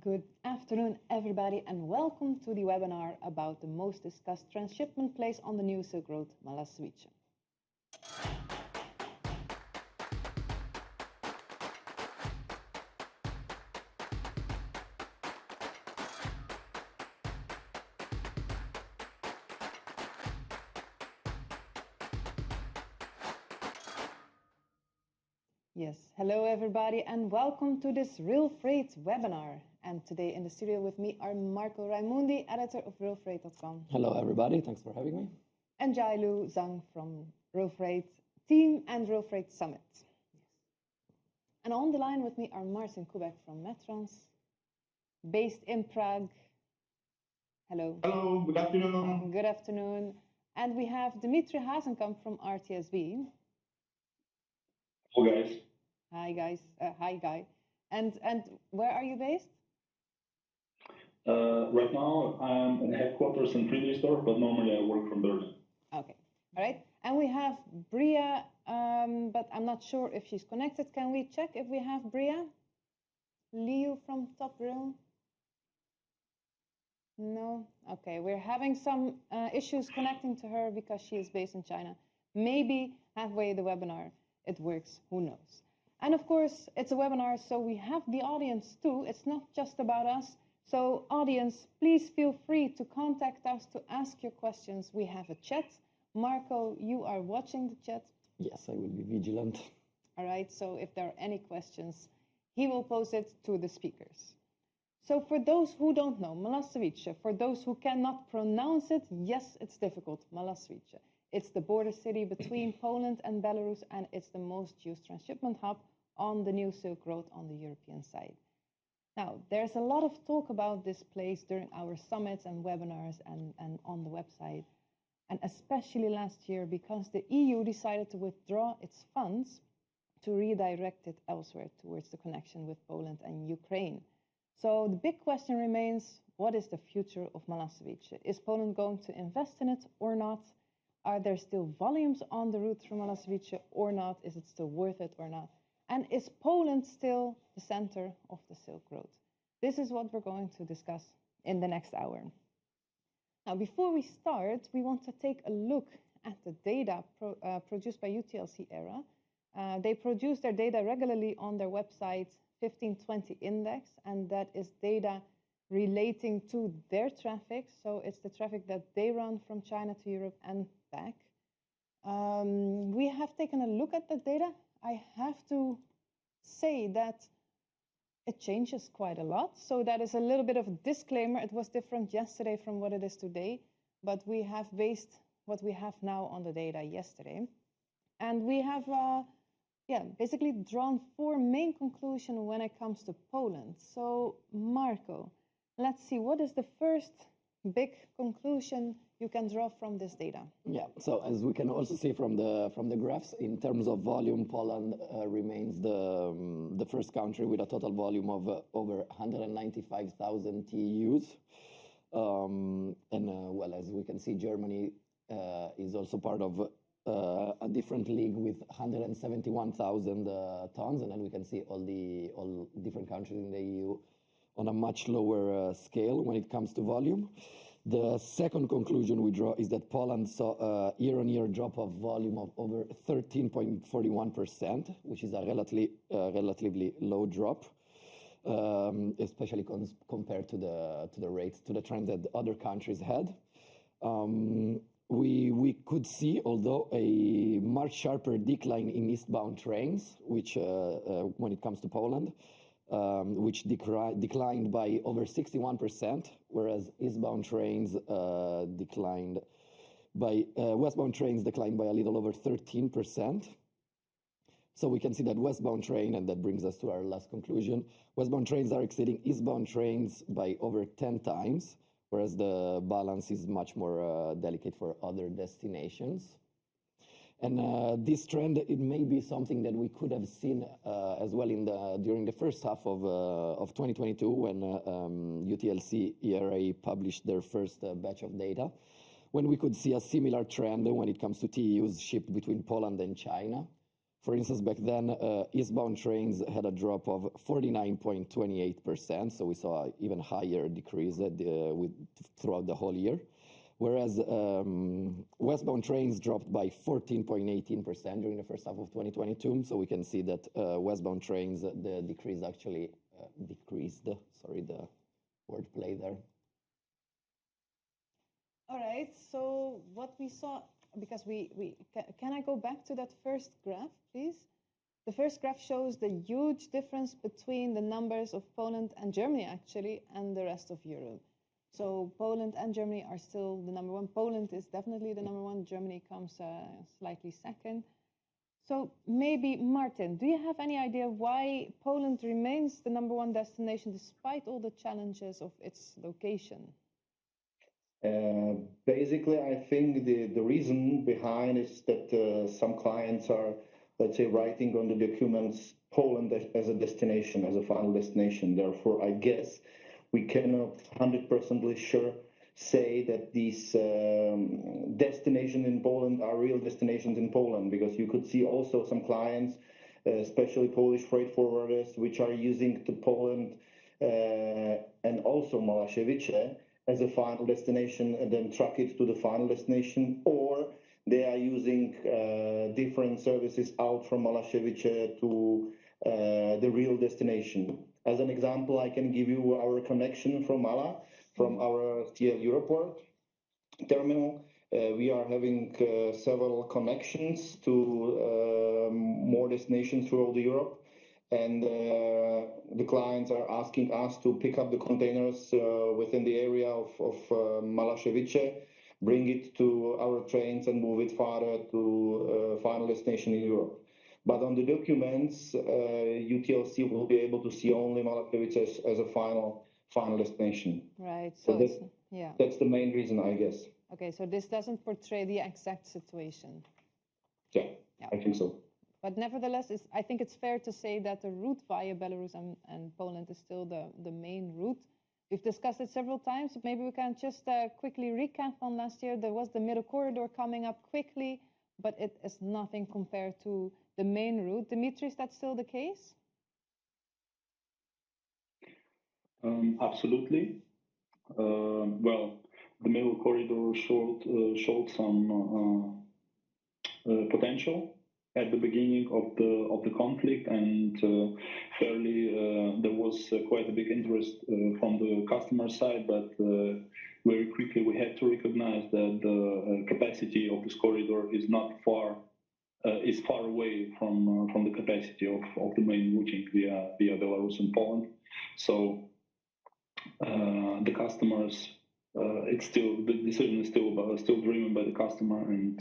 Good afternoon, everybody, and welcome to the webinar about the most discussed transshipment place on the new Silk Road, Malaszewicze. Yes, hello everybody and welcome to this RailFreight webinar. And today in the studio with me are Marco Raimundi, editor of RailFreight.com. Hello everybody, thanks for having me. And Bria Lu from RailFreight team and RailFreight Summit. Yes. And on the line with me are Martin Koubek from Metrans, based in Prague. Hello. Hello, good afternoon. Good afternoon. And we have Dmitrij Hasenkampf from RTSB. Hello guys. Hi guys. Hi guy. And where are you based? Right now I'm in headquarters in Friedrichsdorf, but normally I work from Berlin. Okay. All right. And we have Bria, but I'm not sure if she's connected. Can we check if we have Bria? Liu from TopRail? No? Okay. We're having some issues connecting to her because she is based in China. Maybe halfway the webinar it works. Who knows? And of course, it's a webinar, so we have the audience too. It's not just about us. So audience, please feel free to contact us to ask your questions. We have a chat. Marco, you are watching the chat. Yes, I will be vigilant. All right, so if there are any questions, he will pose it to the speakers. So for those who don't know, Malaszewicze, for those who cannot pronounce it, yes, it's difficult, Malaszewicze. It's the border city between Poland and Belarus, and it's the most used transshipment hub on the new Silk Road on the European side. Now, there's a lot of talk about this place during our summits and webinars and on the website, and especially last year because the EU decided to withdraw its funds to redirect it elsewhere towards the connection with Poland and Ukraine. So the big question remains, what is the future of Malaszewicze? Is Poland going to invest in it or not? Are there still volumes on the route through Malaszewicze or not? Is it still worth it or not? And is Poland still the center of the Silk Road? This is what we're going to discuss in the next hour. Now, before we start, we want to take a look at the data produced by UTLC ERA. They produce their data regularly on their website 1520 Index, and that is data relating to their traffic. So it's the traffic that they run from China to Europe and back. We have taken a look at the data. I have to say that it changes quite a lot. So that is a little bit of a disclaimer. It was different yesterday from what it is today, but we have based what we have now on the data yesterday. And we have basically drawn 4 main conclusions when it comes to Poland. So Marco, let's see, what is the first big conclusion you can draw from this data? Yeah, so as we can also see from the graphs, in terms of volume, Poland remains the first country with a total volume of over 195,000 TEUs. Well, as we can see, Germany is also part of a different league with 171,000 tons, and then we can see all different countries in the EU on a much lower scale when it comes to volume. The second conclusion we draw is that Poland saw a year-on-year drop of volume of over 13.41%, which is a relatively low drop, especially compared to the rates, to the trend that other countries had. We could see, although, a much sharper decline in eastbound trains, which when it comes to Poland, which declined by over 61%, whereas eastbound trains westbound trains declined by a little over 13%. So we can see that westbound train, and that brings us to our last conclusion, westbound trains are exceeding eastbound trains by over 10 times, whereas the balance is much more delicate for other destinations. And this trend, it may be something that we could have seen as well during the first half of 2022 when UTLC ERA published their first batch of data, when we could see a similar trend when it comes to TEUs shipped between Poland and China. For instance, back then, eastbound trains had a drop of 49.28%, so we saw an even higher decrease throughout the whole year. Whereas westbound trains dropped by 14.18% during the first half of 2022. So we can see that westbound trains, the decrease actually decreased. Sorry, the wordplay there. All right, so what we saw, because can I go back to that first graph, please? The first graph shows the huge difference between the numbers of Poland and Germany, actually, and the rest of Europe. So Poland and Germany are still the number one. Poland is definitely the number one. Germany comes slightly second. So maybe, Martin, do you have any idea why Poland remains the number one destination despite all the challenges of its location? Basically, I think the reason behind is that some clients are, let's say, writing on the documents Poland as a destination, as a final destination. Therefore, I guess we cannot 100% sure say that these destinations in Poland are real destinations in Poland, because you could see also some clients, especially Polish freight forwarders, which are using to Poland and also Malaszewicze as a final destination and then truck it to the final destination, or they are using different services out from Malaszewicze to the real destination. As an example, I can give you our connection from Mala, from our TL Europort terminal. We are having several connections to more destinations throughout Europe. And the clients are asking us to pick up the containers within the area of Malaszewicze, bring it to our trains and move it farther to final destination in Europe. But on the documents, UTLC will be able to see only Malaszewicze as a final destination. Right. So that's the main reason, I guess. Okay, so this doesn't portray the exact situation. Yeah. I think so. But nevertheless, I think it's fair to say that the route via Belarus and Poland is still the main route. We've discussed it several times. Maybe we can just quickly recap on last year. There was the middle corridor coming up quickly, but it is nothing compared to the main route. Dmitrij, is that still the case? Absolutely. Well, the middle corridor showed some potential at the beginning of the conflict, and there was quite a big interest from the customer side, but very quickly we had to recognize that the capacity of this corridor is far away from the capacity of the main routing via Belarus and Poland. So the customers, the decision is still driven by the customer, and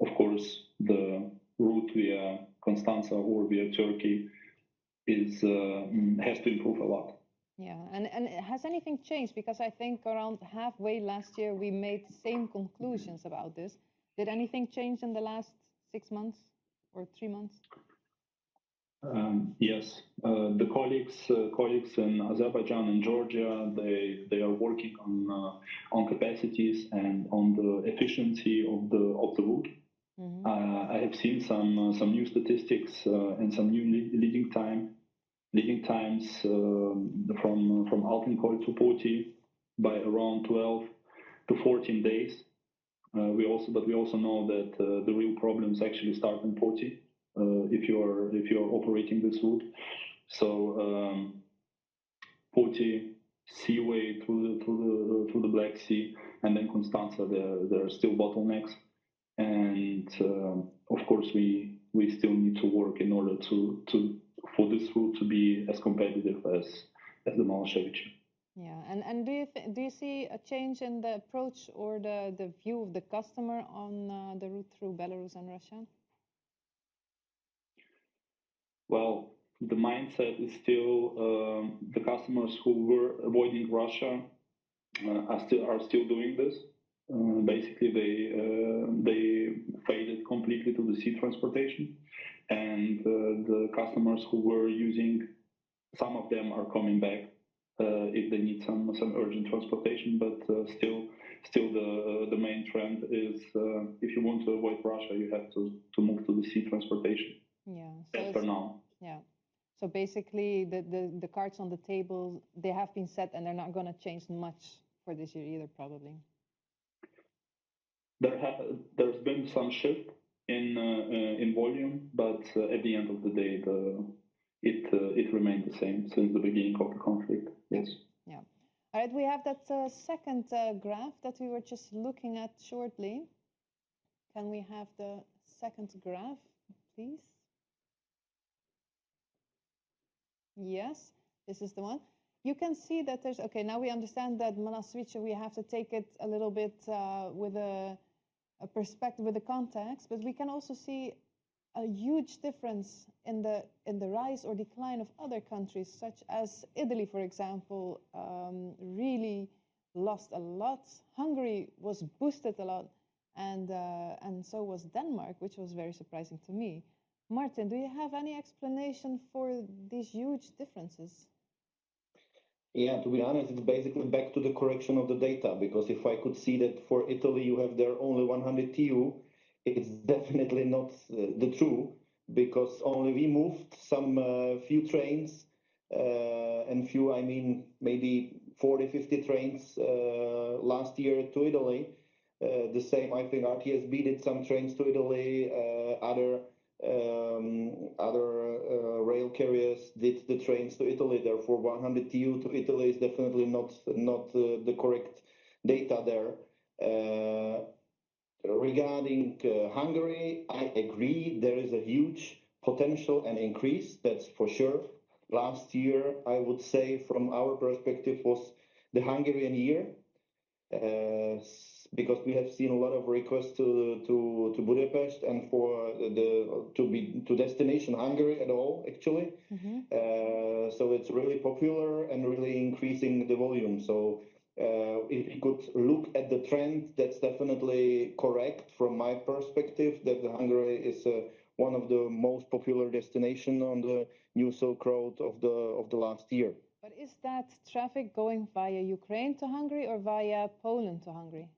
of course the route via Constanța or via Turkey has to improve a lot. Yeah, and has anything changed? Because I think around halfway last year we made same conclusions about this. Did anything change in the last 6 months or 3 months? Yes, the colleagues in Azerbaijan and Georgia, they are working on capacities and on the efficiency of the route. Mm-hmm. I have seen some new statistics and some new leading times from Altenkol to Poti by around 12 to 14 days. We also know that the real problems actually start in Poti if you're operating this route. So Poti, seaway through the Black Sea, and then Constanța, there are still bottlenecks. And of course, we still need to work in order for this route to be as competitive as the Malaszewicze. Yeah, and do you see a change in the approach or the view of the customer on the route through Belarus and Russia? Well, the mindset is still the customers who were avoiding Russia are still doing this. Basically, they faded completely to the sea transportation, and the customers who were using, some of them are coming back if they need some urgent transportation. But still the main trend is if you want to avoid Russia, you have to move to the sea transportation. Yeah. So as for now. yeah. So basically, the cards on the table, they have been set, and they're not going to change much for this year either, probably. There's been some shift in volume, but at the end of the day, it remained the same since the beginning of the conflict. Yes. Yeah. All right. We have that second graph that we were just looking at shortly. Can we have the second graph, please? Yes, this is the one. You can see that there's, okay, now we understand that Malaszewicze, we have to take it a little bit with a perspective, with the context, but we can also see a huge difference in the rise or decline of other countries, such as Italy, for example, really lost a lot. Hungary was boosted a lot, and so was Denmark, which was very surprising to me. Martin, do you have any explanation for these huge differences? Yeah, to be honest, it's basically back to the correction of the data, because if I could see that for Italy you have there only 100 TU, it's definitely not the true, because only we moved some few trains, and few, I mean, maybe 40, 50 trains last year to Italy. The same, I think RTSB did some trains to Italy, other rail carriers did the trains to Italy. Therefore, 100 TU to Italy is definitely not the correct data there. Regarding Hungary, I agree there is a huge potential and increase, that's for sure. Last year, I would say, from our perspective, was the Hungarian year, because we have seen a lot of requests to Budapest and for to destination Hungary at all, actually. So it's really popular and really increasing the volume. So if you could look at the trend, that's definitely correct from my perspective, that Hungary is one of the most popular destinations on the new Silk Road of the last year. But is that traffic going via Ukraine to Hungary or via Poland to Hungary?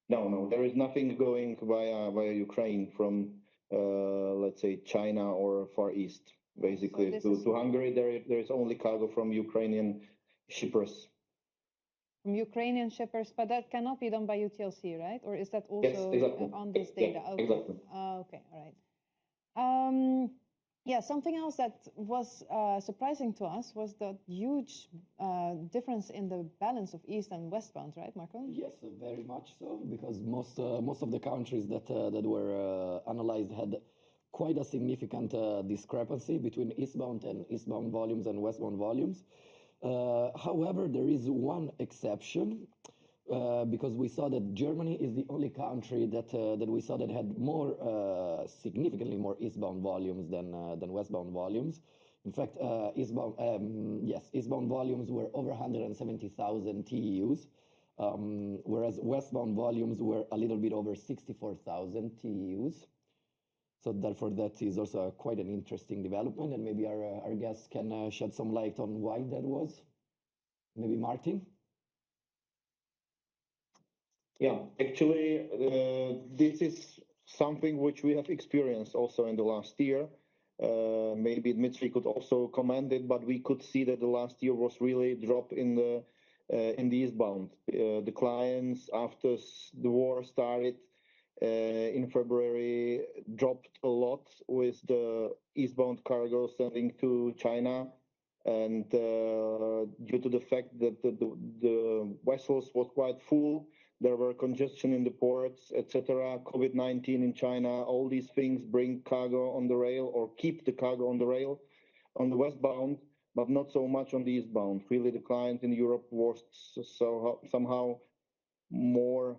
No, there is nothing going via Ukraine from, let's say, China or Far East. Basically, so to Hungary, there is only cargo from Ukrainian shippers. From Ukrainian shippers, but that cannot be done by UTLC, right? Or is that also Yes, exactly. on this data? Yeah, okay. Exactly. Okay, all right. Yeah, something else that was surprising to us was the huge difference in the balance of east and westbound, right, Marco? Yes, very much so, because most of the countries that were analyzed had quite a significant discrepancy between eastbound volumes and westbound volumes. However, there is one exception, because we saw that Germany is the only country that we saw that had more significantly more eastbound volumes than westbound volumes. In fact, eastbound volumes were over 170,000 TEUs, whereas westbound volumes were a little bit over 64,000 TEUs. So therefore, that is also quite an interesting development, and maybe our guests can shed some light on why that was. Maybe Martin? Yeah, actually, this is something which we have experienced also in the last year. Maybe Dmitrij could also comment it, but we could see that the last year was really a drop in the eastbound. The clients, after the war started in February, dropped a lot with the eastbound cargo sending to China. And due to the fact that the vessels was quite full, there were congestion in the ports, etc. COVID-19 in China, all these things bring cargo on the rail or keep the cargo on the rail on the westbound, but not so much on the eastbound. Really, the client in Europe was somehow more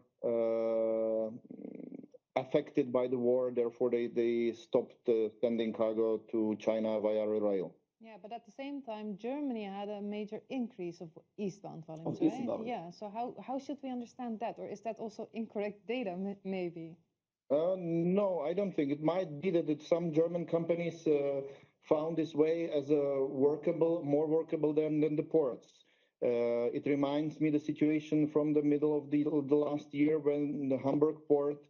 affected by the war. Therefore, they stopped sending cargo to China via rail. Yeah, but at the same time, Germany had a major increase of eastbound volumes, Of right? eastbound. Yeah, so how should we understand that? Or is that also incorrect data, maybe? No, I don't think. It might be that some German companies found this way as more workable than the ports. It reminds me the situation from the middle of the last year when the Hamburg port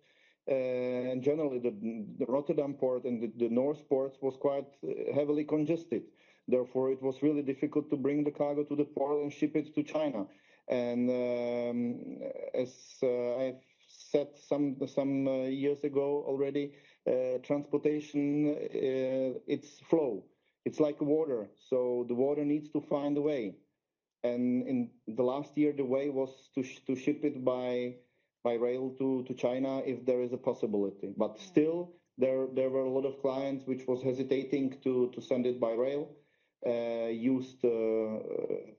and generally the Rotterdam port and the North ports was quite heavily congested. Therefore, it was really difficult to bring the cargo to the port and ship it to China. And as I've said some years ago already, transportation, it's flow. It's like water. So the water needs to find a way. And in the last year, the way was to ship it by rail to China if there is a possibility. But still, there were a lot of clients which was hesitating to send it by rail, used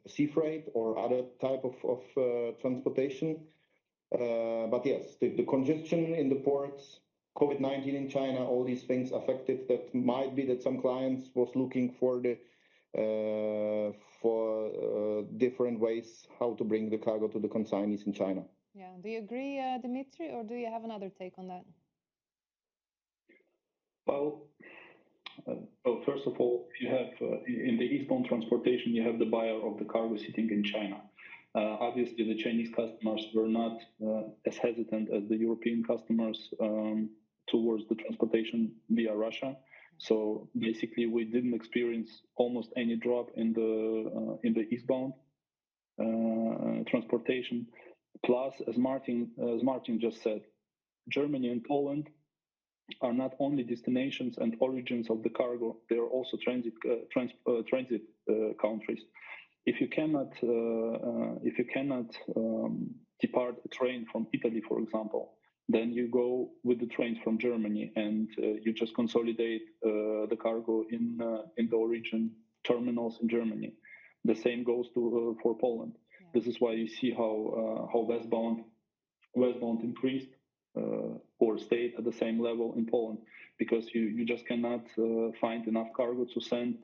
sea freight or other type of transportation. But yes, the congestion in the ports, COVID-19 in China, all these things affected. That might be that some clients was looking for different ways how to bring the cargo to the consignees in China. Yeah. Do you agree, Dmitry, or do you have another take on that? Well, first of all, you have in the eastbound transportation, you have the buyer of the cargo sitting in China. Obviously, the Chinese customers were not as hesitant as the European customers towards the transportation via Russia. So basically, we didn't experience almost any drop in the eastbound transportation. Plus, as Martin just said, Germany and Poland are not only destinations and origins of the cargo; they are also transit countries. If you cannot depart a train from Italy, for example, then you go with the trains from Germany, and you just consolidate the cargo in the origin terminals in Germany. The same goes for Poland. Yeah. This is why you see how westbound increased or stayed at the same level in Poland, because you just cannot find enough cargo to send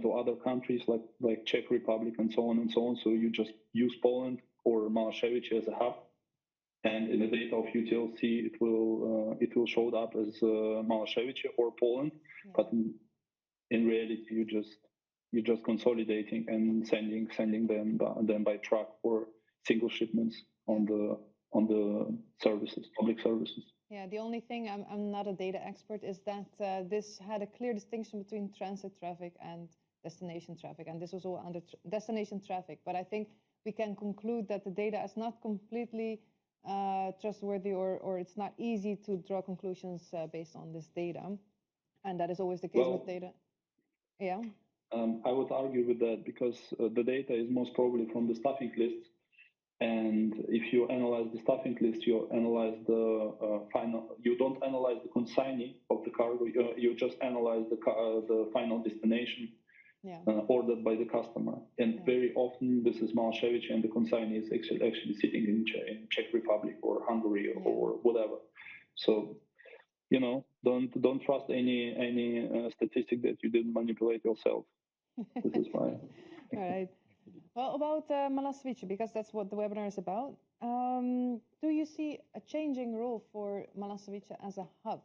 to other countries like Czech Republic and so on and so on. So you just use Poland or Malaszewicze as a hub, and in the data of UTLC it will show up as Malaszewicze or Poland. Yeah. But in reality, you're just consolidating and sending them by truck or single shipments on the services, public services. Yeah, the only thing, I'm not a data expert, is that this had a clear distinction between transit traffic and destination traffic, and this was all under destination traffic. But I think we can conclude that the data is not completely trustworthy, or it's not easy to draw conclusions based on this data, and that is always the case with data. Yeah. I would argue with that, because the data is most probably from the staffing lists. And if you analyze the staffing list, you analyze the final. You don't analyze the consignee of the cargo. You just analyze the final destination, yeah, ordered by the customer. And yeah, very often this is Malaszewicze, and the consignee is actually sitting in Czech Republic or Hungary, yeah, or whatever. So, don't trust any statistic that you didn't manipulate yourself. This is why. All right. Well, about Malaszewicze, because that's what the webinar is about, do you see a changing role for Malaszewicze as a hub?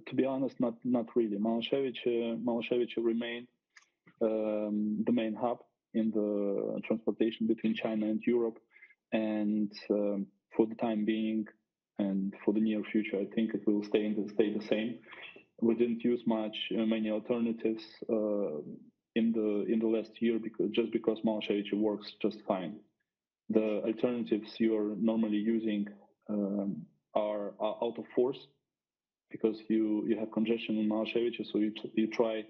To be honest, not really. Malaszewicze remained the main hub in the transportation between China and Europe, and for the time being, and for the near future, I think it will stay the same. We didn't use many alternatives in the last year, because Malaszewicze works just fine. The alternatives you're normally using are out of force, because you have congestion in Malaszewicze, so you try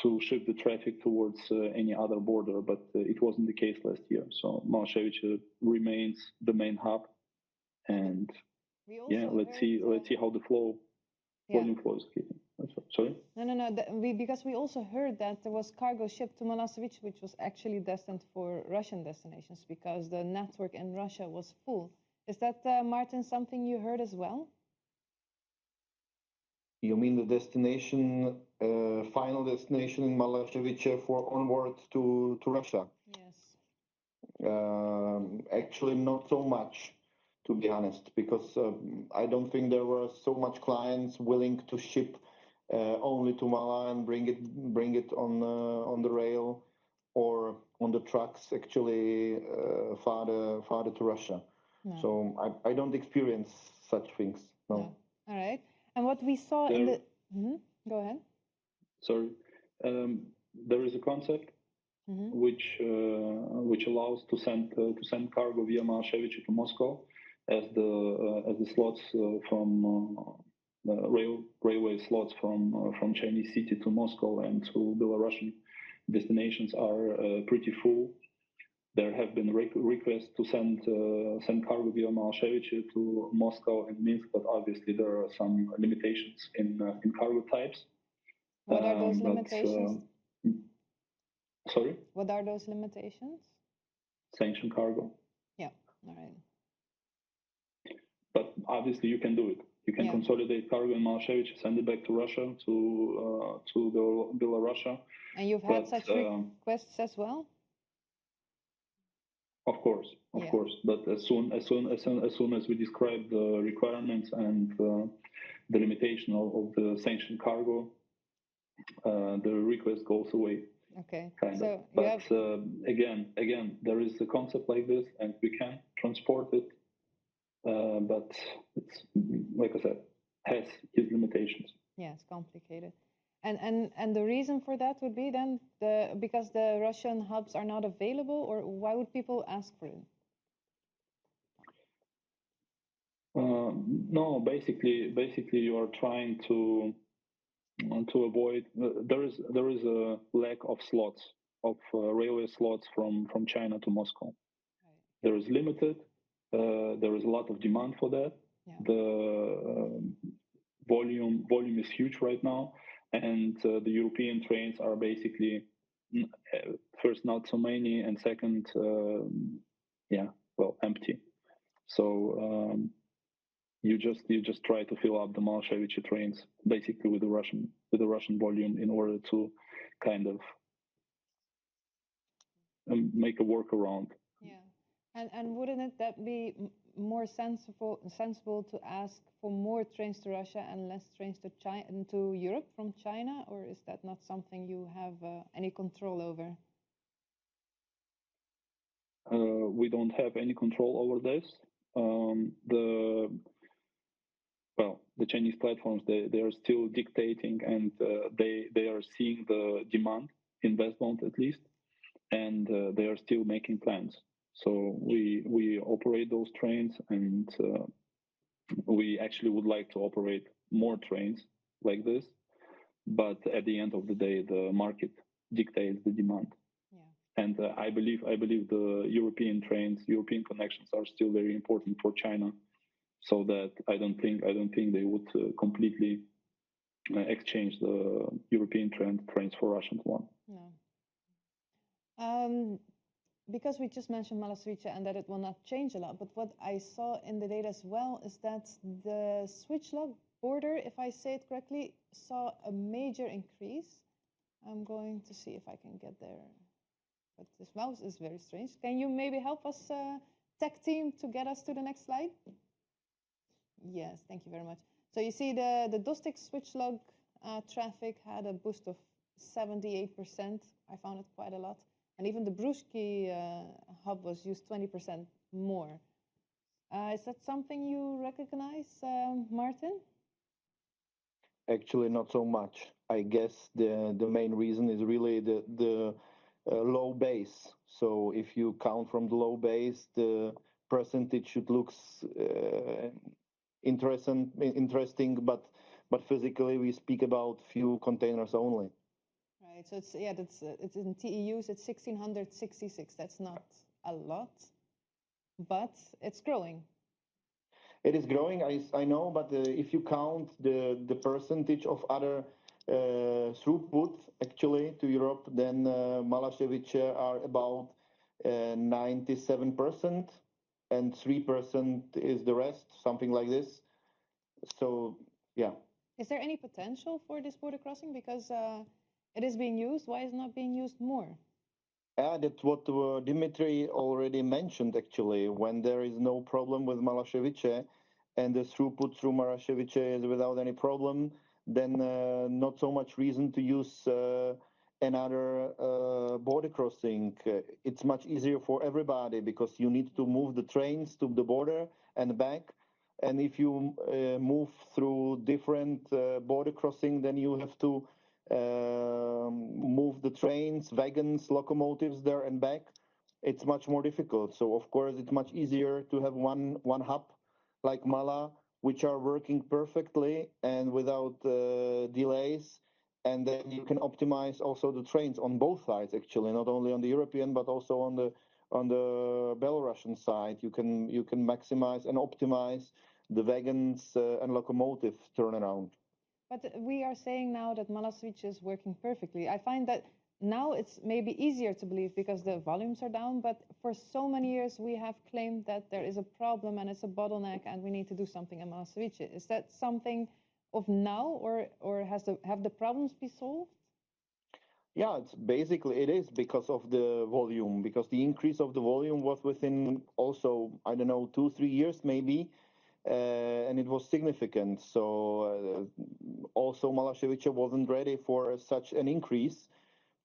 to shift the traffic towards any other border, but it wasn't the case last year. So Malaszewicze remains the main hub, and yeah, let's see how the volume flow is keeping. Sorry? No. Because we also heard that there was cargo shipped to Malaszewicze, which was actually destined for Russian destinations, because the network in Russia was full. Is that, Martin, something you heard as well? You mean the destination, final destination in Malaszewicze for onward to Russia? Yes. Actually, not so much, to be honest, because I don't think there were so much clients willing to ship only to Mala and bring it on the rail, or on the trucks actually farther to Russia. No. So I don't experience such things. No. All right. And what we saw in the go ahead. Sorry, there is a concept which allows to send cargo via Malaszewicze to Moscow, as the slots from railway slots from Chinese city to Moscow and to Belarusian destinations are pretty full. There have been requests to send cargo via Malaszewicze to Moscow and Minsk, but obviously there are some limitations in cargo types. What are those limitations? Sorry? What are those limitations? Sanctioned cargo. Yeah, all right. But obviously you can do it. You can consolidate cargo in Malaszewicze, send it back to Russia, to Belarus. And you've had such requests as well? Of course. But as soon as we describe the requirements and the limitation of the sanctioned cargo, the request goes away. Okay. So but again, there is a concept like this, and we can transport it, but it's, like I said, has its limitations. Yeah, it's complicated. And the reason for that would be then because the Russian hubs are not available, or why would people ask for it? No, basically you are trying to avoid. There is a lack of slots, of railway slots from China to Moscow. Right. There is limited. There is a lot of demand for that. Yeah. The volume is huge right now, and the European trains are basically first not so many, and second, empty. So you just try to fill up the Malaszewicze trains basically with the Russian volume in order to kind of make a workaround. Yeah, and wouldn't it that be more sensible to ask for more trains to Russia and less trains to Europe from China, or is that not something you have any control over? We don't have any control over this. The Chinese platforms, they are still dictating, and they are seeing the demand in westbound at least, and they are still making plans. So we operate those trains, and we actually would like to operate more trains like this, but at the end of the day, the market dictates the demand. Yeah. And I believe the European connections are still very important for China. So that I don't think they would completely exchange the European trains for Russian one. No. Because we just mentioned Malaszewicze and that it will not change a lot, but what I saw in the data as well is that the switch log border, if I say it correctly, saw a major increase. I'm going to see if I can get there, but this mouse is very strange. Can you maybe help us, tech team, to get us to the next slide? Yes, thank you very much. So you see the Dostik switch log traffic had a boost of 78%. I found it quite a lot. And even the Bruski hub was used 20% more. Is that something you recognize, Martin? Actually, not so much. I guess the main reason is really the low base. So if you count from the low base, the percentage should look interesting, but physically we speak about few containers only. Right. So it's in TEUs. It's 1,666. That's not a lot, but it's growing. It is growing. I know, but if you count the percentage of other throughput actually to Europe, then Malaszewicze are about 97%. And 3% is the rest, something like this. So, yeah. Is there any potential for this border crossing? Because it is being used. Why is it not being used more? That's what Dmitrij already mentioned, actually. When there is no problem with Malaszewicze and the throughput through Malaszewicze is without any problem, then not so much reason to use another border crossing. It's much easier for everybody because you need to move the trains to the border and back. And if you move through different border crossing, then you have to move the trains, wagons, locomotives there and back. It's much more difficult. So of course, it's much easier to have one hub like Mala, which are working perfectly and without delays. And then you can optimize also the trains on both sides, actually, not only on the European but also on the Belarusian side. You can maximize and optimize the wagons and locomotive turnaround. But we are saying now that Malaszewicze is working perfectly. I find that now it's maybe easier to believe because the volumes are down, but for so many years we have claimed that there is a problem and it's a bottleneck and we need to do something in Malaszewicze. Is that something of now, or have the problems been solved? Yeah, it is because of the volume, because the increase of the volume was within also, I don't know, 2-3 years maybe, and it was significant. So also Malaszewicze wasn't ready for such an increase.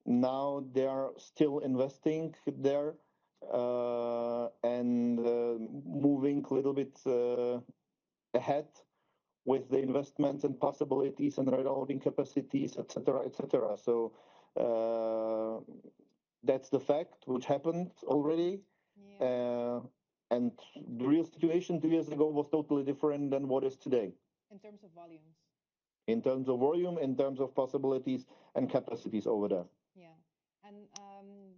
Now they are still investing there and moving a little bit ahead with the investments and possibilities and railroading capacities, etc., etc. So that's the fact which happened already. Yeah. And the real situation 2 years ago was totally different than what is today. In terms of volumes. In terms of volume, in terms of possibilities and capacities over there. Yeah. And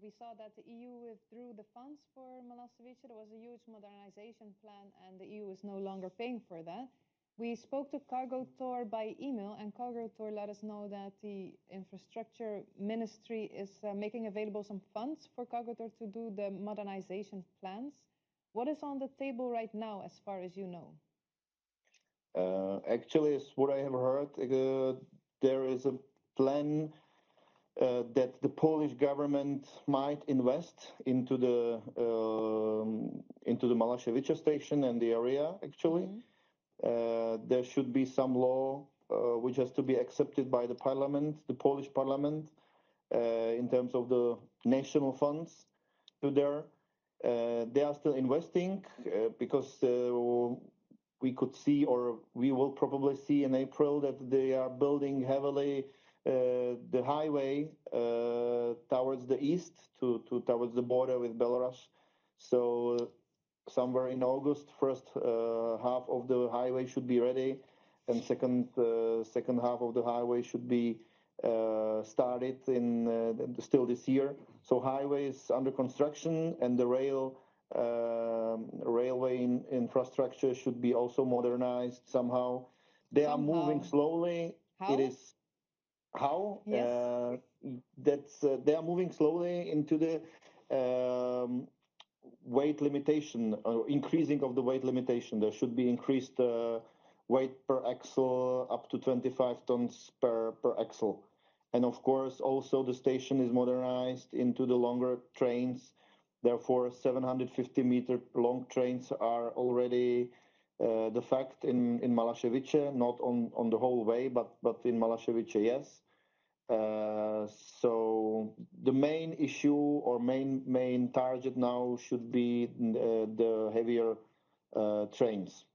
we saw that the EU withdrew the funds for Malaszewicze. There was a huge modernization plan, and the EU is no longer paying for that. We spoke to Cargo Tour by email, and Cargo Tour let us know that the infrastructure ministry is making available some funds for Cargo Tour to do the modernization plans. What is on the table right now, as far as you know? Actually, as what I have heard, there is a plan that the Polish government might invest into the Malaszewicze station and the area, actually. Mm-hmm. There should be some law which has to be accepted by the parliament, the Polish parliament, in terms of the national funds to there. They are still investing because we could see, or we will probably see in April, that they are building heavily the highway towards the east, towards the border with Belarus. So somewhere in August, first half of the highway should be ready, and second half of the highway should be started in still this year. So highway is under construction, and the railway infrastructure should be also modernized somehow. They are moving slowly. How? It is how? Yes. They are moving slowly into the weight limitation, or increasing of the weight limitation. There should be increased weight per axle up to 25 tons per axle. And of course, also the station is modernized into the longer trains. Therefore, 750-meter long trains are already the fact in Malaszewicze, not on the whole way, but in Malaszewicze, yes. So the main issue or main target now should be the heavier trains.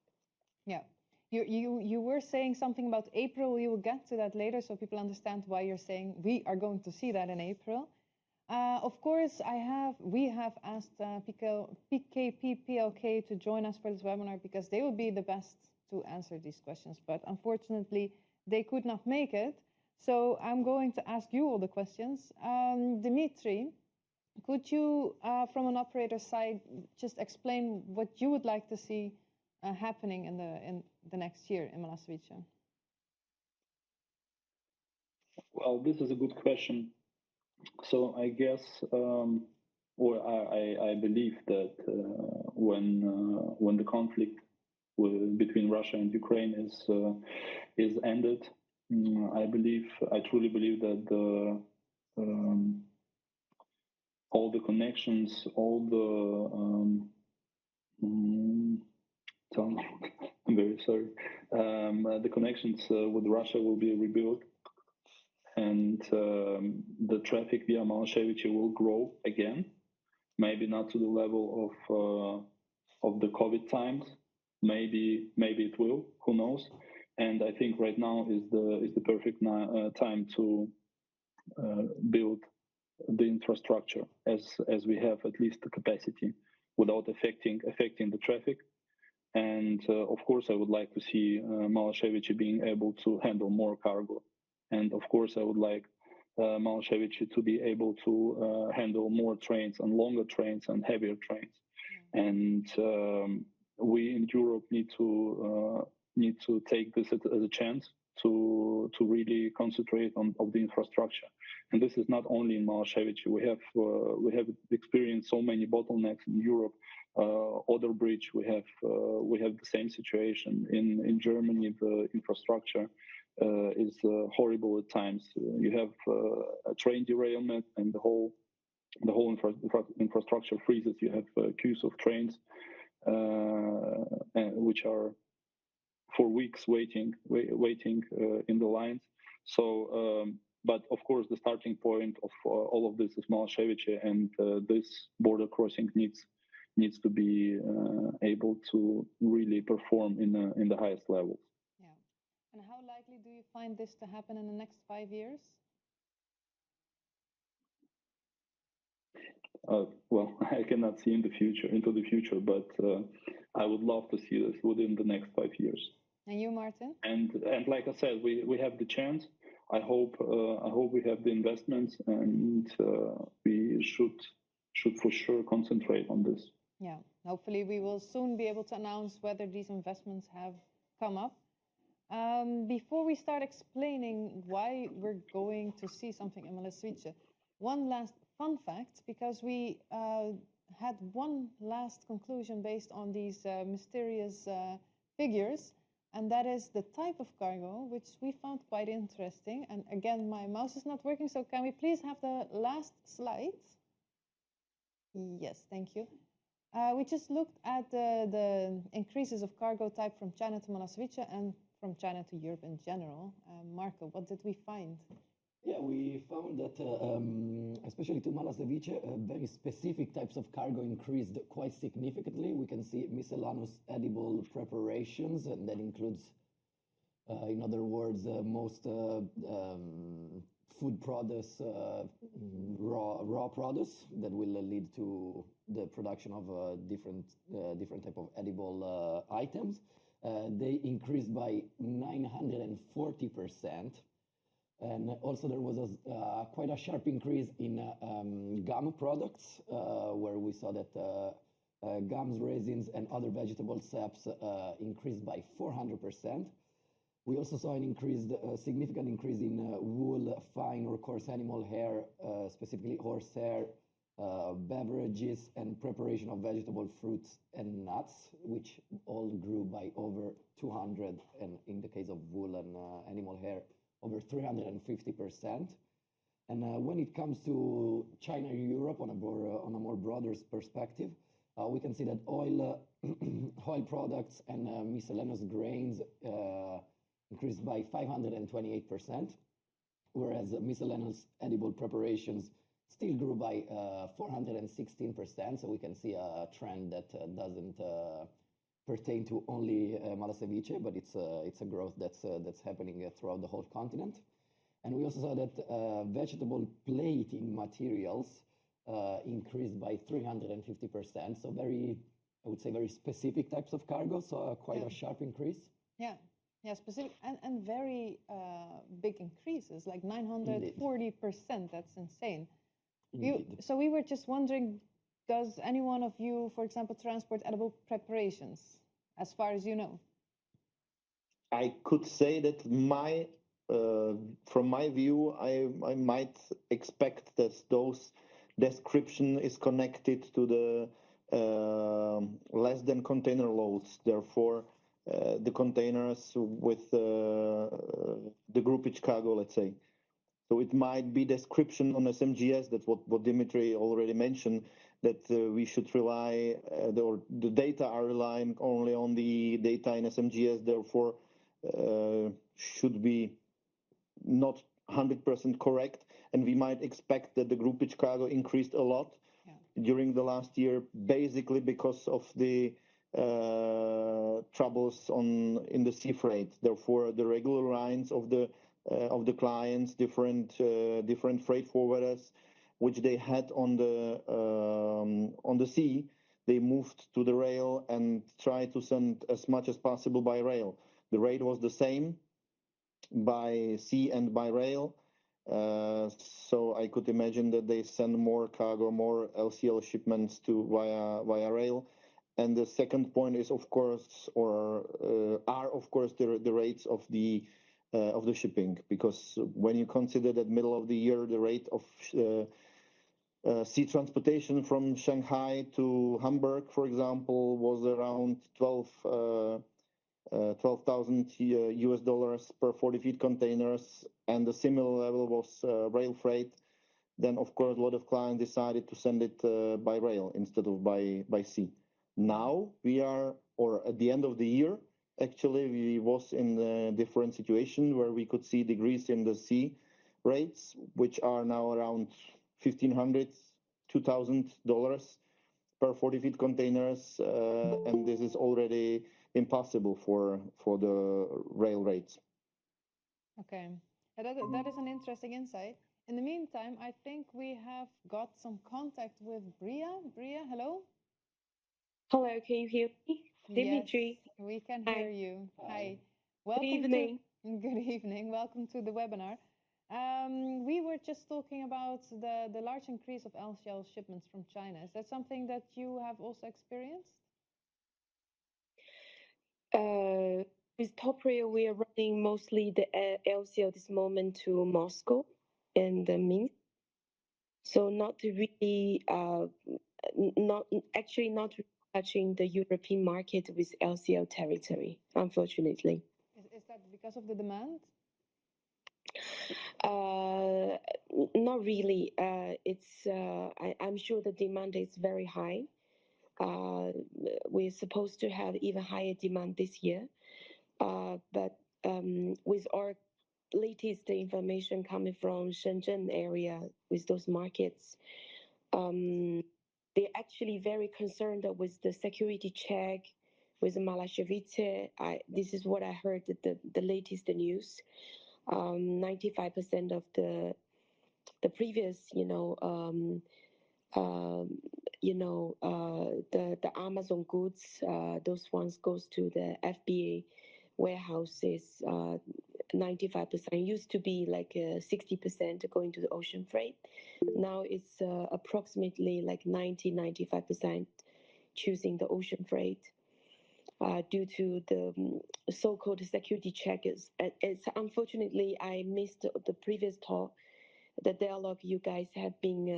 Yeah, you were saying something about April. We will get to that later, so people understand why you're saying we are going to see that in April. Of course, we have asked PKP-PLK to join us for this webinar because they would be the best to answer these questions, but unfortunately they could not make it. So I'm going to ask you all the questions. Dmitrij, could you, from an operator side, just explain what you would like to see happening in the next year in Malaszewicze? Well, this is a good question. So I guess, or I believe that when the conflict between Russia and Ukraine is ended, I truly believe that all the connections, all the I'm very sorry. The connections with Russia will be rebuilt, and the traffic via Malaszewicze will grow again. Maybe not to the level of the COVID times. Maybe it will. Who knows? And I think right now is the perfect time to build the infrastructure as we have at least the capacity without affecting the traffic. And of course, I would like to see Malaszewicze being able to handle more cargo. And of course, I would like Malaszewicze to be able to handle more trains and longer trains and heavier trains. And we in Europe need to take this as a chance to really concentrate on the infrastructure. And this is not only in Malaszewicze. We have experienced so many bottlenecks in Europe. Oder Bridge, we have the same situation in Germany. The infrastructure is horrible at times. You have a train derailment, and the whole infrastructure freezes. You have queues of trains which are for weeks waiting in the lines. So, but of course, the starting point of all of this is Malaszewicze, and this border crossing needs to be able to really perform in the highest levels. Yeah. And how likely do you find this to happen in the next 5 years? Well, I cannot see into the future, but I would love to see this within the next 5 years. And you, Martin? And like I said, we have the chance. I hope we have the investments, and we should for sure concentrate on this. Yeah, hopefully we will soon be able to announce whether these investments have come up. Before we start explaining why we're going to see something in Malaszewicze, one last fun fact, because we had one last conclusion based on these mysterious figures, and that is the type of cargo, which we found quite interesting. And again, my mouse is not working, so can we please have the last slide? Yes, thank you. We just looked at the increases of cargo type from China to Malaszewicze and from China to Europe in general. Marco, what did we find? Yeah, we found that, especially to Malaszewicze, very specific types of cargo increased quite significantly. We can see miscellaneous edible preparations, and that includes, in other words, most food products, raw products that will lead to the production of different type of edible items. They increased by 940%. And also there was quite a sharp increase in gum products, where we saw that gums, resins, and other vegetable saps increased by 400%. We also saw a significant increase in wool, fine or coarse animal hair, specifically horsehair, beverages, and preparation of vegetable fruits and nuts, which all grew by over 200, and in the case of wool and animal hair, over 350%. And when it comes to China and Europe on a more broader perspective, we can see that oil products and miscellaneous grains increased by 528%, whereas miscellaneous edible preparations still grew by 416%. So we can see a trend that doesn't pertain to only Malaszewicze, but it's a growth that's happening throughout the whole continent. And we also saw that vegetable plating materials increased by 350%. So I would say very specific types of cargo, so quite a sharp increase. Yeah, specific and very big increases, like 940%. That's insane. So we were just wondering, does any one of you, for example, transport edible preparations, as far as you know? I could say that from my view, I might expect that those description is connected to the less than container loads. Therefore, the containers with the groupage cargo, let's say. So it might be description on SMGS, that's what Dmitrij already mentioned, that we should rely, the data are relying only on the data in SMGS, therefore should be not 100% correct, and we might expect that the groupage cargo increased a lot during the last year, basically because of the troubles in the sea freight. Therefore, the regular lines of the clients, different freight forwarders, which they had on the sea, they moved to the rail and tried to send as much as possible by rail. The rate was the same by sea and by rail. So I could imagine that they send more cargo, more LCL shipments via rail. And the second point is, of course, the rates of the shipping, because when you consider that middle of the year, the rate of sea transportation from Shanghai to Hamburg, for example, was around $12,000 per 40 feet containers, and the similar level was rail freight. Then, of course, a lot of clients decided to send it by rail instead of by sea. Now we are, or at the end of the year, actually, we was in a different situation where we could see decrease in the sea rates, which are now around $1,500, $2,000 per 40 feet containers, and this is already impossible for the rail rates. Okay, that is an interesting insight. In the meantime, I think we have got some contact with Bria. Bria, hello? Hello, can you hear me? Dmitrij. Yes, we can Hi. hear you. Hi. Good evening. Good evening. Welcome to the webinar. We were just talking about the large increase of LCL shipments from China. Is that something that you have also experienced? With TopRail, we are running mostly the LCL this moment to Moscow and Minsk. So not really, not really touching the European market with LCL territory, unfortunately. Is that because of the demand? Not really. I'm sure the demand is very high. We're supposed to have even higher demand this year. But with our latest information coming from Shenzhen area, with those markets, they're actually very concerned with the security check with Malaszewicze. This is what I heard, the latest news. 95% of the previous, the Amazon goods, those ones goes to the FBA warehouses. 95% used to be like 60% going to the ocean freight. Now it's approximately like 95% choosing the ocean freight. Due to the so-called security checkers. It's unfortunately, I missed the previous talk, the dialogue you guys have been,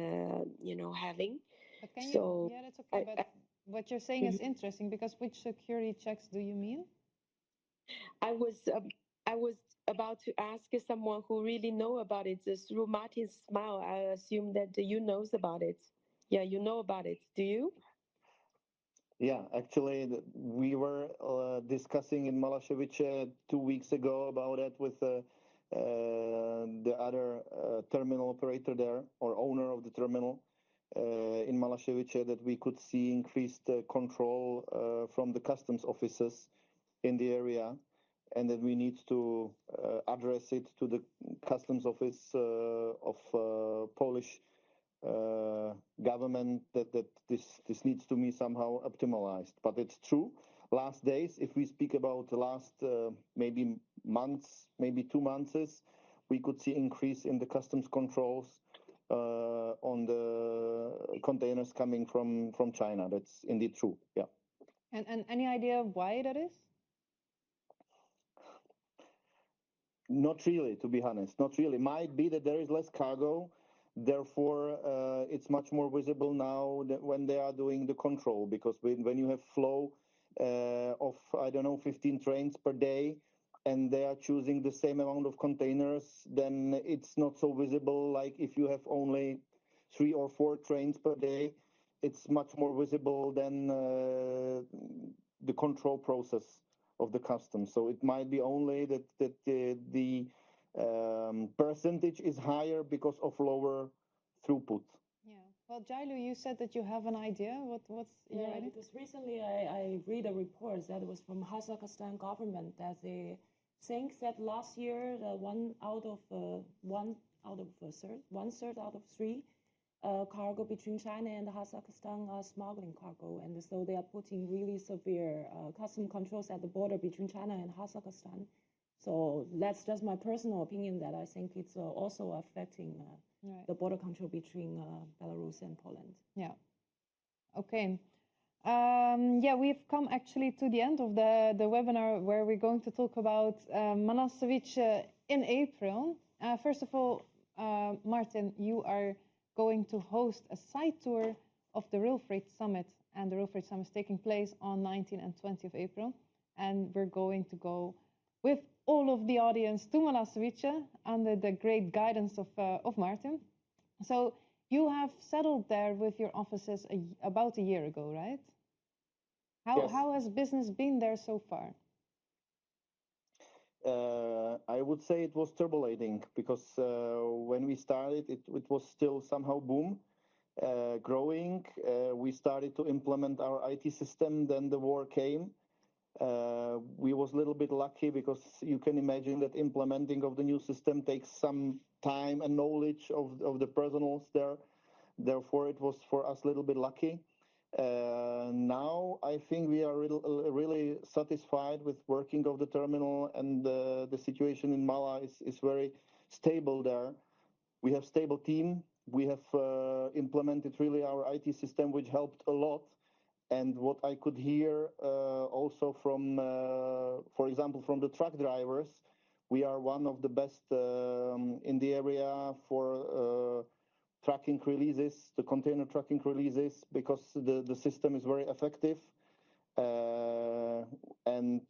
having. But yeah, that's okay. But what you're saying is interesting, because which security checks do you mean? I was about to ask someone who really know about it. Through Martin's smile, I assume that you knows about it. Yeah, you know about it. Do you? Yeah, actually, we were discussing in Malaszewicze 2 weeks ago about it with the other terminal operator there, or owner of the terminal in Malaszewicze, that we could see increased control from the customs officers in the area, and that we need to address it to the customs office of Polish government, that this needs to be somehow optimized. But it's true. Last days, if we speak about the last maybe months, maybe 2 months, we could see increase in the customs controls on the containers coming from China. That's indeed true. Yeah. And any idea why that is? Not really, to be honest. Not really. Might be that there is less cargo. Therefore, it's much more visible now that when they are doing the control, because when you have flow of, 15 trains per day, and they are choosing the same amount of containers, then it's not so visible. Like if you have only 3 or 4 trains per day, it's much more visible than the control process of the customs. So it might be only that the percentage is higher because of lower throughput. Yeah. Well, Jailu, you said that you have an idea. What's your idea? Because recently I read a report that was from Hasenkampf government that they think that last year one third out of three cargo between China and Kazakhstan are smuggling cargo, and so they are putting really severe custom controls at the border between China and Kazakhstan. So that's just my personal opinion that I think it's also affecting the border control between Belarus and Poland. Yeah. Okay. Yeah, we've come actually to the end of the webinar where we're going to talk about Malaszewicze in April. First of all, Martin, you are going to host a site tour of the RailFreight Summit, and the RailFreight Summit is taking place on 19 and 20 of April. And we're going to go with all of the audience to Malaszewicze under the great guidance of Martin. So you have settled there with your offices about a year ago, right? Yes. How has business been there so far? I would say it was turbulating because when we started, it was still somehow boom, growing. We started to implement our IT system, then the war came. We was a little bit lucky because you can imagine that implementing of the new system takes some time and knowledge of the personals there. Therefore, it was for us a little bit lucky. Now I think we are really satisfied with working of the terminal, and the situation in Mala is very stable there. We have stable team. We have implemented really our IT system, which helped a lot. And what I could hear also from, for example, from the truck drivers, we are one of the best in the area for tracking releases, the container tracking releases, because the system is very effective. And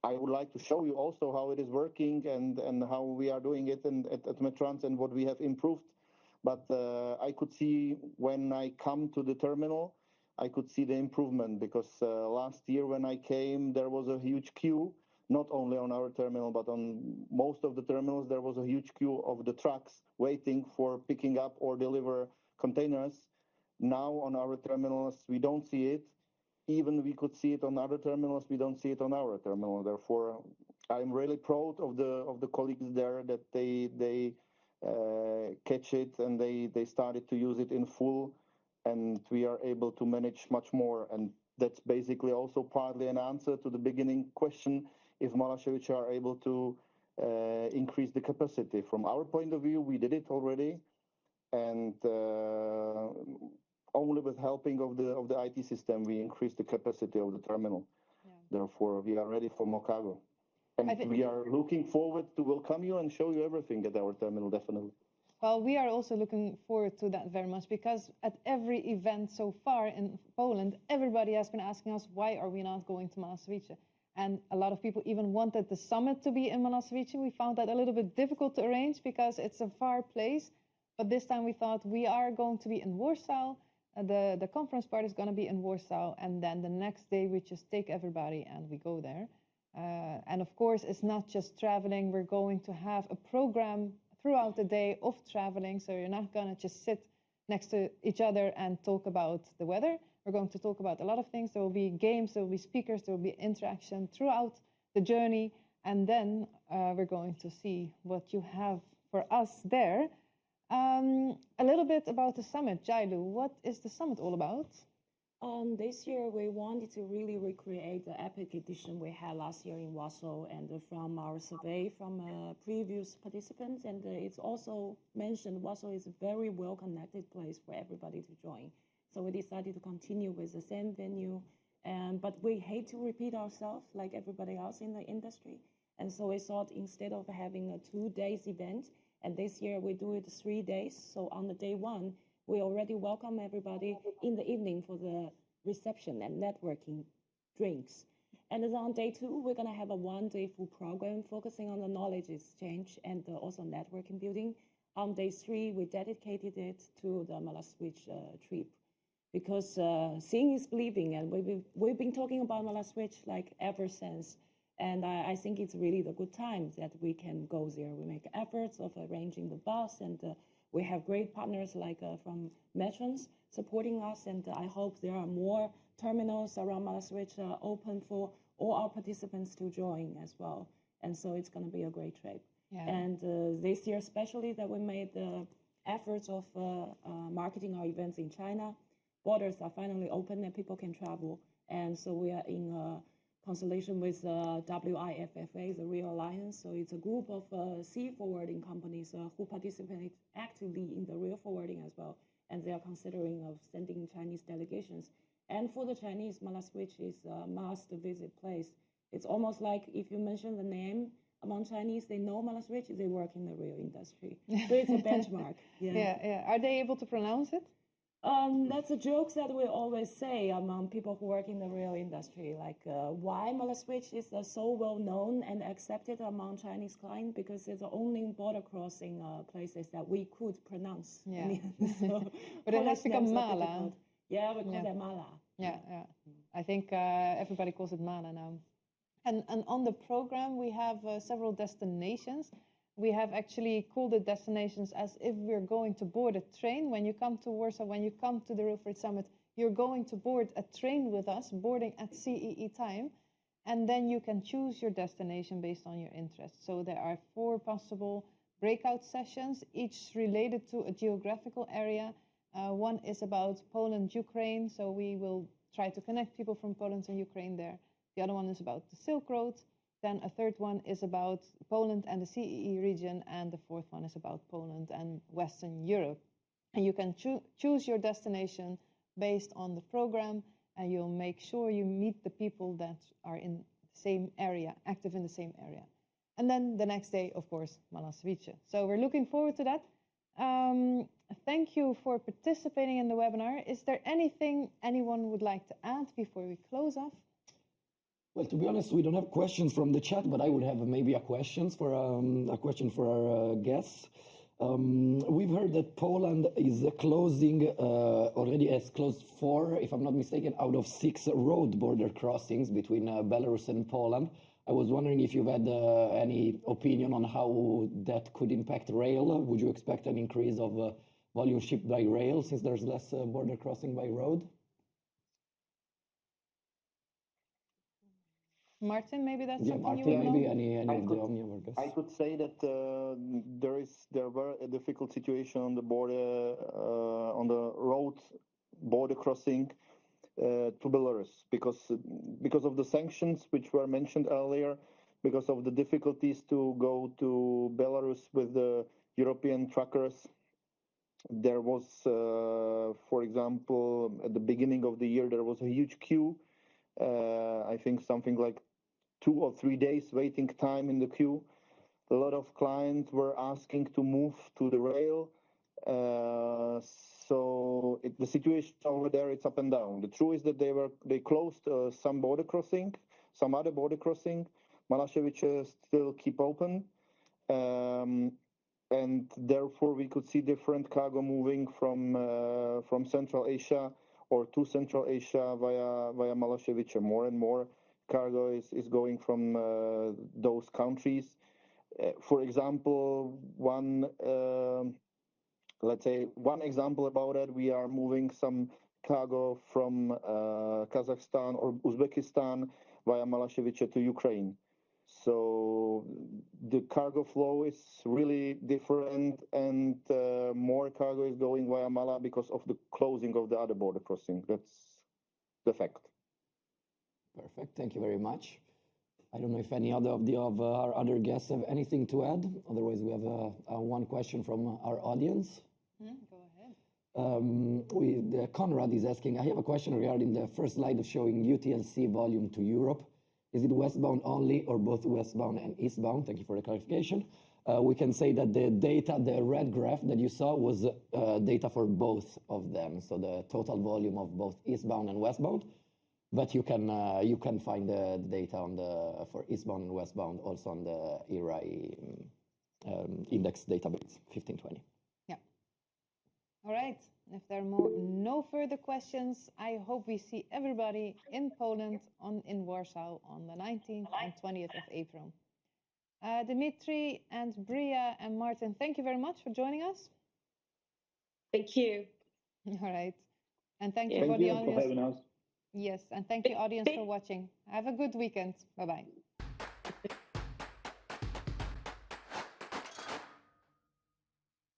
I would like to show you also how it is working and how we are doing it at Metrans and what we have improved. But I could see when I come to the terminal, I could see the improvement, because last year when I came, there was a huge queue, not only on our terminal, but on most of the terminals, there was a huge queue of the trucks waiting for picking up or deliver containers. Now on our terminals, we don't see it. Even we could see it on other terminals, we don't see it on our terminal. Therefore, I'm really proud of the colleagues there that they catch it and they started to use it in full, and we are able to manage much more. And that's basically also partly an answer to the beginning question, if Malaszewicze are able to increase the capacity. From our point of view, we did it already, and only with helping of the IT system, we increased the capacity of the terminal. Yeah. Therefore, we are ready for more cargo. And we are looking forward to welcome you and show you everything at our terminal, definitely. Well, we are also looking forward to that very much, because at every event so far in Poland, everybody has been asking us, why are we not going to Malaszewicze? And a lot of people even wanted the summit to be in Malaszewicze. We found that a little bit difficult to arrange because it's a far place. But this time we thought we are going to be in Warsaw. The conference part is going to be in Warsaw. And then the next day we just take everybody and we go there. And of course, it's not just traveling. We're going to have a program throughout the day of traveling. So you're not going to just sit next to each other and talk about the weather. We're going to talk about a lot of things. There will be games, there will be speakers, there will be interaction throughout the journey. And then we're going to see what you have for us there. A little bit about the summit. Jailu, what is the summit all about? This year, we wanted to really recreate the epic edition we had last year in Warsaw, and from our survey from previous participants. And it's also mentioned Warsaw is a very well-connected place for everybody to join. So we decided to continue with the same venue, but we hate to repeat ourselves like everybody else in the industry. And so we thought instead of having a 2 days event, and this year we do it 3 days. So on the day one, we already welcome everybody in the evening for the reception and networking drinks. And then on day two, we're going to have a 1 day full program focusing on the knowledge exchange and also networking building. On day three, we dedicated it to the Malaszewicze trip, because seeing is believing. And we've been talking about Malaszewicze like ever since And I think it's really the good time that we can go there. We make efforts of arranging the bus, and we have great partners like from Metrans supporting us. And I hope there are more terminals around Malaszewicze open for all our participants to join as well. And so it's going to be a great trip. Yeah. And this year, especially, that we made the efforts of marketing our events in China. Borders are finally open and people can travel. And so we are in constellation with WIFFA, the Rail Alliance. So it's a group of sea forwarding companies who participate actively in the rail forwarding as well. And they are considering of sending Chinese delegations. And for the Chinese, Malaszewicze is a must-visit place. It's almost like if you mention the name among Chinese, they know Malaszewicze, they work in the rail industry. So it's a benchmark. Yeah. Are they able to pronounce it? That's a joke that we always say among people who work in the rail industry, like why Malaszewicze is so well known and accepted among Chinese clients, because it's the only border crossing places that we could pronounce. Yeah. So But it has become names are Mala. difficult. Yeah, we call Yeah. them Mala. Yeah. I think everybody calls it Mala now. And on the program, we have several destinations. We have actually called it destinations as if we're going to board a train. When you come to Warsaw, when you come to the RailFreight Summit, you're going to board a train with us, boarding at CEE time. And then you can choose your destination based on your interest. So there are 4 possible breakout sessions, each related to a geographical area. One is about Poland, Ukraine. So we will try to connect people from Poland and Ukraine there. The other one is about the Silk Road. Then a third one is about Poland and the CEE region. And the fourth one is about Poland and Western Europe. And you can choose your destination based on the program. And you'll make sure you meet the people that are in the same area, active in the same area. And then the next day, of course, Malaszewicze. So we're looking forward to that. Thank you for participating in the webinar. Is there anything anyone would like to add before we close off? Well, to be honest, we don't have questions from the chat, but I would have maybe a question for our guests. We've heard that Poland is closing, already has closed 4, if I'm not mistaken, out of 6 road border crossings between Belarus and Poland. I was wondering if you've had any opinion on how that could impact rail. Would you expect an increase of volume shipped by rail since there's less border crossing by road? Martin, maybe that's Yeah, something Martin, you would maybe know? any of the Omnium guests. I could say that there were a difficult situation on the border, on the road border crossing to Belarus because of the sanctions which were mentioned earlier, because of the difficulties to go to Belarus with the European truckers. There was, for example, at the beginning of the year, there was a huge queue. I think something like 2 or 3 days waiting time in the queue. A lot of clients were asking to move to the rail. So the situation over there, it's up and down. The truth is that they closed some border crossing, some other border crossing. Malaszewicze still keep open. And therefore we could see different cargo moving from Central Asia or to Central Asia via Malaszewicze. More and more cargo is going from those countries. For example, one example about it, we are moving some cargo from Kazakhstan or Uzbekistan via Malaszewicze to Ukraine. So the cargo flow is really different, and more cargo is going via Mala because of the closing of the other border crossing. That's the fact. Perfect. Thank you very much. I don't know if any other of our other guests have anything to add. Otherwise, we have one question from our audience. Go ahead. Conrad is asking, I have a question regarding the first slide of showing UTLC volume to Europe. Is it westbound only or both westbound and eastbound? Thank you for the clarification. We can say that the data, the red graph that you saw was data for both of them. So the total volume of both eastbound and westbound. But you can find the data for eastbound and westbound also on the ERI index database 1520. Yeah. All right. If there are no further questions, I hope we see everybody in Poland in Warsaw on the 19th and 20th of April. Dmitrij and Bria and Martin, thank you very much for joining us. Thank you. All right. And thank you Thank for the you for audience. having us. Yes, and thank you, audience, for watching. Have a good weekend. Bye-bye.